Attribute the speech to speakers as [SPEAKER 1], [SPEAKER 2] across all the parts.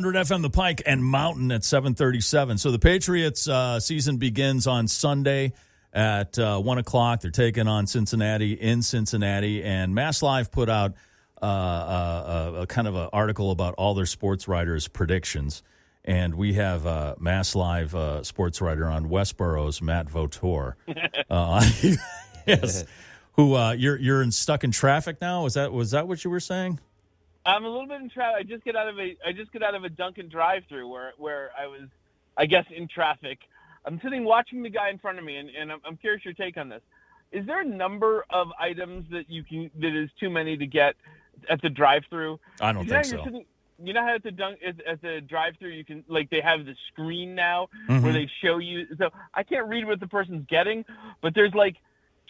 [SPEAKER 1] 100 FM, the Pike and Mountain at 7:37. So the Patriots season begins on Sunday at 1 o'clock. They're taking on Cincinnati in Cincinnati. And MassLive put out a kind of an article about all their sports writers' predictions. And we have MassLive sports writer on Westboro's, Matt Vautour. Yes. Who you're stuck in traffic now? Was that what you were saying?
[SPEAKER 2] I'm a little bit in traffic. I just get out of a Dunkin' drive-through where I was, I guess, in traffic. I'm sitting watching the guy in front of me, and I'm curious your take on this. Is there a number of items that is too many to get at the drive-through?
[SPEAKER 1] I don't think so.
[SPEAKER 2] You know how at the drive-through you can, like, they have the screen now where they show you. So I can't read what the person's getting, but there's like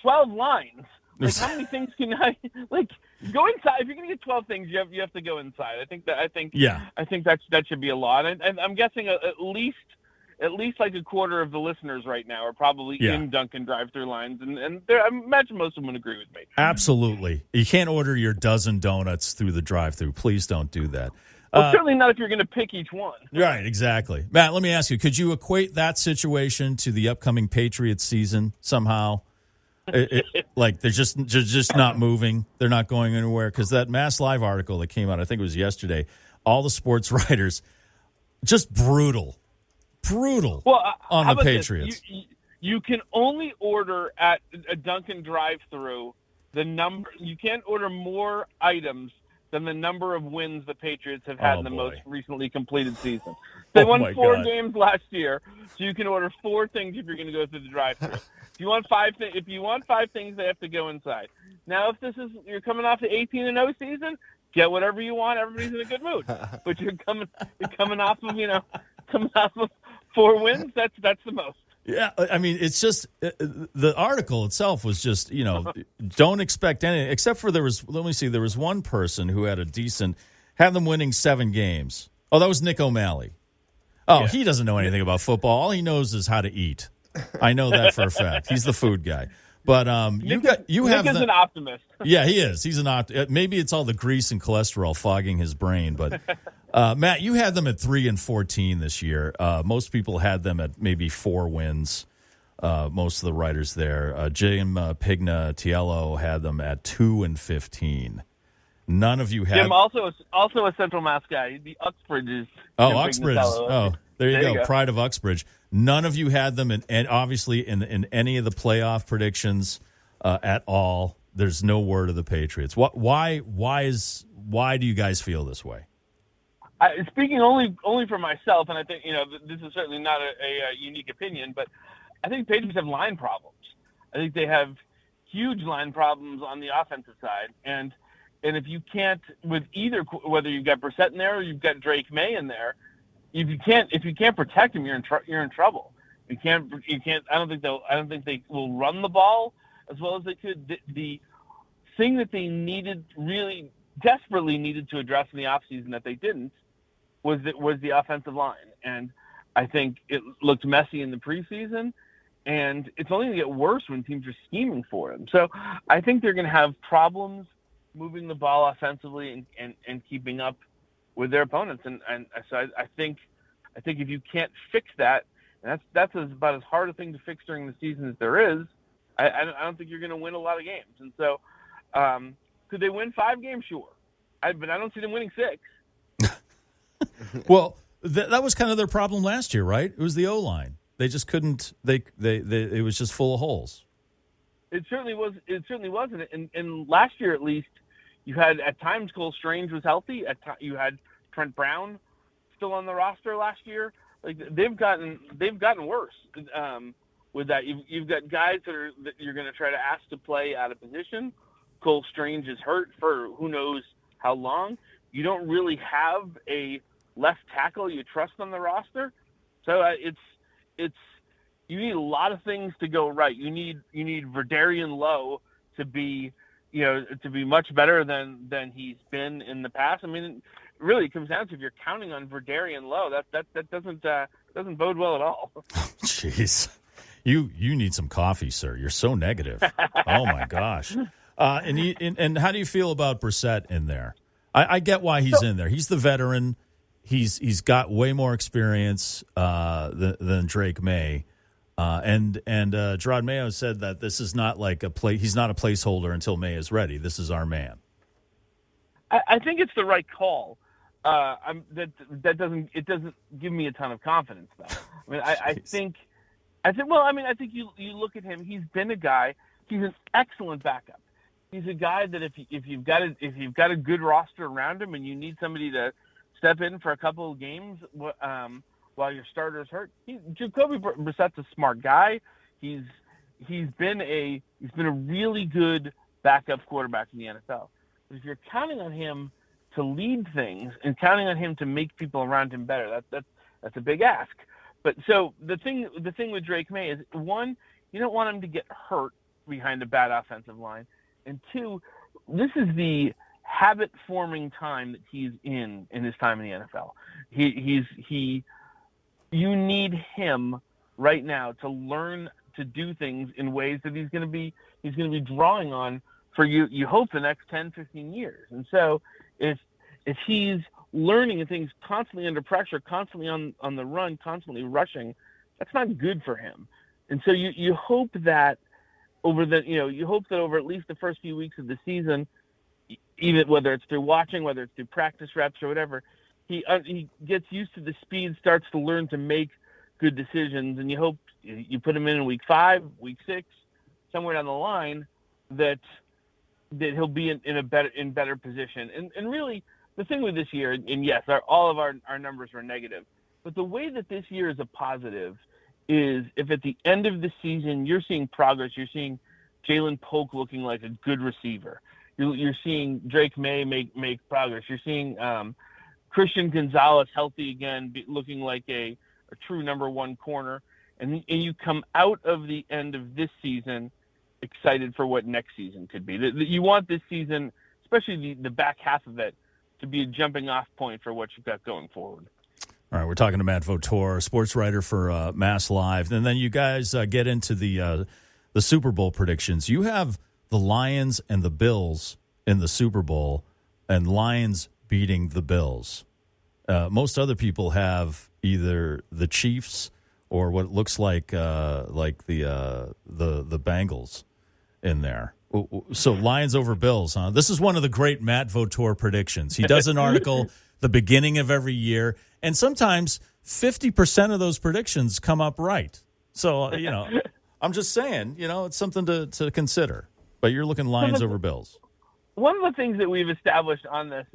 [SPEAKER 2] 12 lines. Like, how many things can I go inside? If you're gonna get 12 things, you have to go inside. I think that should be a lot. And I'm guessing at least like a quarter of the listeners right now are probably in Dunkin' drive-through lines, and I imagine most of them would agree with me.
[SPEAKER 1] Absolutely, you can't order your dozen donuts through the drive-through. Please don't do that.
[SPEAKER 2] Well, certainly not if you're going to pick each one.
[SPEAKER 1] Right, exactly. Matt, let me ask you: could you equate that situation to the upcoming Patriots season somehow? Like they're just not moving. They're not going anywhere because that MassLive article that came out, I think it was yesterday, all the sports writers just brutal on the Patriots.
[SPEAKER 2] You can only order at a Dunkin' drive-through the number. You can't order more items than the number of wins the Patriots have had in the most recently completed season. They won 4 games last year, so you can order 4 things if you're going to go through the drive-thru. If you want 5 things, they have to go inside. Now, if you're coming off the 18-0 season, get whatever you want. Everybody's in a good mood. But you're coming off of 4 wins. That's the most.
[SPEAKER 1] Yeah, I mean, it's just the article itself was just, don't expect anything except for there was one person who had had them winning 7 games. Oh, that was Nick O'Malley. Oh, yeah. He doesn't know anything about football. All he knows is how to eat. I know that for a fact. He's the food guy. But Nick is
[SPEAKER 2] an optimist.
[SPEAKER 1] Yeah, he is. He's an optimist. Maybe it's all the grease and cholesterol fogging his brain, but Matt, you had them at 3-14 this year. Most people had them at maybe 4 wins. Most of the writers there, Jim Pignatiello had them at 2-15. None of you had.
[SPEAKER 2] Jim also a Central Mass guy. The Uxbridge is.
[SPEAKER 1] Oh, Uxbridge. Oh, there you go. Pride of Uxbridge. None of you had them, and obviously in any of the playoff predictions at all. There's no word of the Patriots. Why do you guys feel this way?
[SPEAKER 2] Speaking only for myself, and I think this is certainly not a unique opinion, but I think Patriots have line problems. I think they have huge line problems on the offensive side, and if you can't, with either, whether you've got Brissett in there or you've got Drake May in there, if you can't protect him, you're in trouble. You can't. I don't think they will run the ball as well as they could. The thing that they really desperately needed to address in the offseason that they didn't was the offensive line, and I think it looked messy in the preseason, and it's only going to get worse when teams are scheming for them. So I think they're going to have problems moving the ball offensively and keeping up with their opponents, and so I think if you can't fix that, and that's about as hard a thing to fix during the season as there is, I don't think you're going to win a lot of games. And so could they win 5 games? Sure, but I don't see them winning 6.
[SPEAKER 1] Well, that was kind of their problem last year, right? It was the O-line. They just couldn't. It was just full of holes.
[SPEAKER 2] It certainly was. It certainly wasn't. And last year, at least, you had at times Cole Strange was healthy. You had Trent Brown still on the roster last year. Like they've gotten worse with that. You've got guys that you're going to try to ask to play out of position. Cole Strange is hurt for who knows how long. You don't really have a left tackle you trust on the roster, so it's you need a lot of things to go right. You need Verdarian Lowe to be much better than he's been in the past. I mean, really, it comes down to if you're counting on Verdarian Lowe, that doesn't bode well at all.
[SPEAKER 1] Jeez, you need some coffee, sir. You're so negative. Oh my gosh. And how do you feel about Brissett in there? I get why he's in there. He's the veteran. he's got way more experience than Drake May. And Gerard Mayo said that this is not like he's not a placeholder until May is ready. This is our man.
[SPEAKER 2] I think it's the right call. That doesn't give me a ton of confidence though. I mean, I think you look at him. He's been a guy. He's an excellent backup. He's a guy that if you've got a good roster around him and you need somebody to step in for a couple of games while your starter's hurt, Jacoby Brissett's a smart guy. He's been a really good backup quarterback in the NFL. But if you're counting on him to lead things and counting on him to make people around him better, that's a big ask. But so the thing with Drake May is, one, you don't want him to get hurt behind a bad offensive line, and two, this is the habit-forming time that he's in his time in the NFL. You need him right now to learn to do things in ways that he's going to be drawing on for you hope the next 10, 15 years. And so if he's learning things constantly under pressure, constantly on the run, constantly rushing, that's not good for him. And so you hope that over at least the first few weeks of the season, even whether it's through watching, whether it's through practice reps or whatever, he gets used to the speed, starts to learn to make good decisions, and you hope you put him in week 5, week 6, somewhere down the line that he'll be in better position. And really, the thing with this year, and yes, all of our numbers were negative, but the way that this year is a positive is if at the end of the season you're seeing progress, you're seeing Jalen Polk looking like a good receiver, you're seeing Drake May make progress, you're seeing Christian Gonzalez healthy again, looking like a true number 1 corner, and you come out of the end of this season excited for what next season could be. You want this season, especially the back half of it, to be a jumping off point for what you've got going forward.
[SPEAKER 1] All right, we're talking to Matt Vautour, sports writer for MassLive, and then you guys get into the Super Bowl predictions. You have the Lions and the Bills in the Super Bowl, and Lions beating the Bills. Most other people have either the Chiefs or what looks like the Bengals in there. So Lions over Bills, huh? This is one of the great Matt Vautour predictions. He does an article the beginning of every year, and sometimes 50% of those predictions come up right. So, I'm just saying, it's something to consider. But you're looking Lions over Bills.
[SPEAKER 2] One of the things that we've established on this,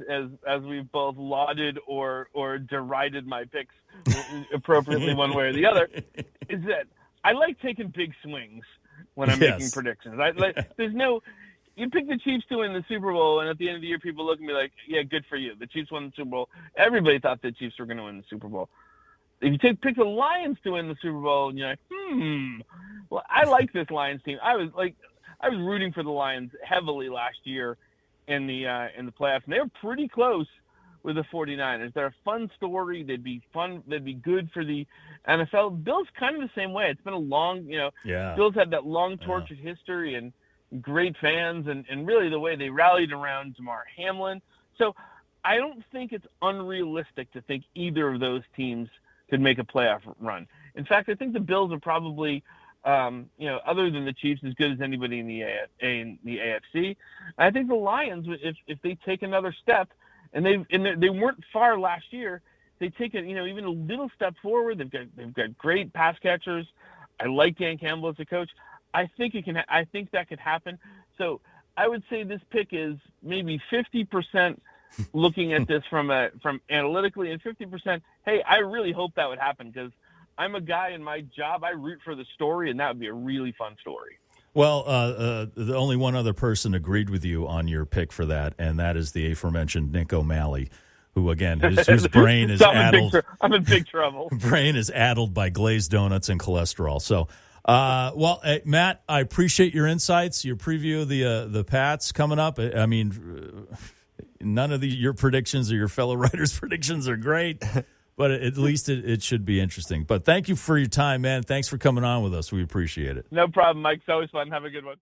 [SPEAKER 2] as we've both lauded or derided my picks appropriately one way or the other, is that I like taking big swings when I'm making predictions. You pick the Chiefs to win the Super Bowl, and at the end of the year, people look at me like, yeah, good for you. The Chiefs won the Super Bowl. Everybody thought the Chiefs were going to win the Super Bowl. If you pick the Lions to win the Super Bowl, and you're like, well, I like this Lions team. I was rooting for the Lions heavily last year in the playoffs, and they were pretty close with the 49ers. They're a fun story. They'd be fun. They'd be good for the NFL. Bills kind of the same way. It's been a long, Bills had that long tortured history and great fans, and really the way they rallied around Damar Hamlin. So I don't think it's unrealistic to think either of those teams could make a playoff run. In fact, I think the Bills are probably, other than the Chiefs, as good as anybody in the AFC. I think the Lions, if they take another step, and they weren't far last year, they take even a little step forward. They've got great pass catchers. I like Dan Campbell as a coach. I think that could happen. So I would say this pick is maybe 50% looking at this from analytically, and 50%, hey, I really hope that would happen, because I'm a guy in my job, I root for the story, and that would be a really fun story.
[SPEAKER 1] Well, the only one other person agreed with you on your pick for that, and that is the aforementioned Nick O'Malley, who, again, whose brain is addled.
[SPEAKER 2] I'm in big trouble.
[SPEAKER 1] Brain is addled by glazed donuts and cholesterol. So, Matt, I appreciate your insights, your preview of the Pats coming up. I mean, none of your predictions or your fellow writers' predictions are great, but at least it should be interesting. But thank you for your time, man. Thanks for coming on with us. We appreciate it.
[SPEAKER 2] No problem, Mike. It's always fun. Have a good one.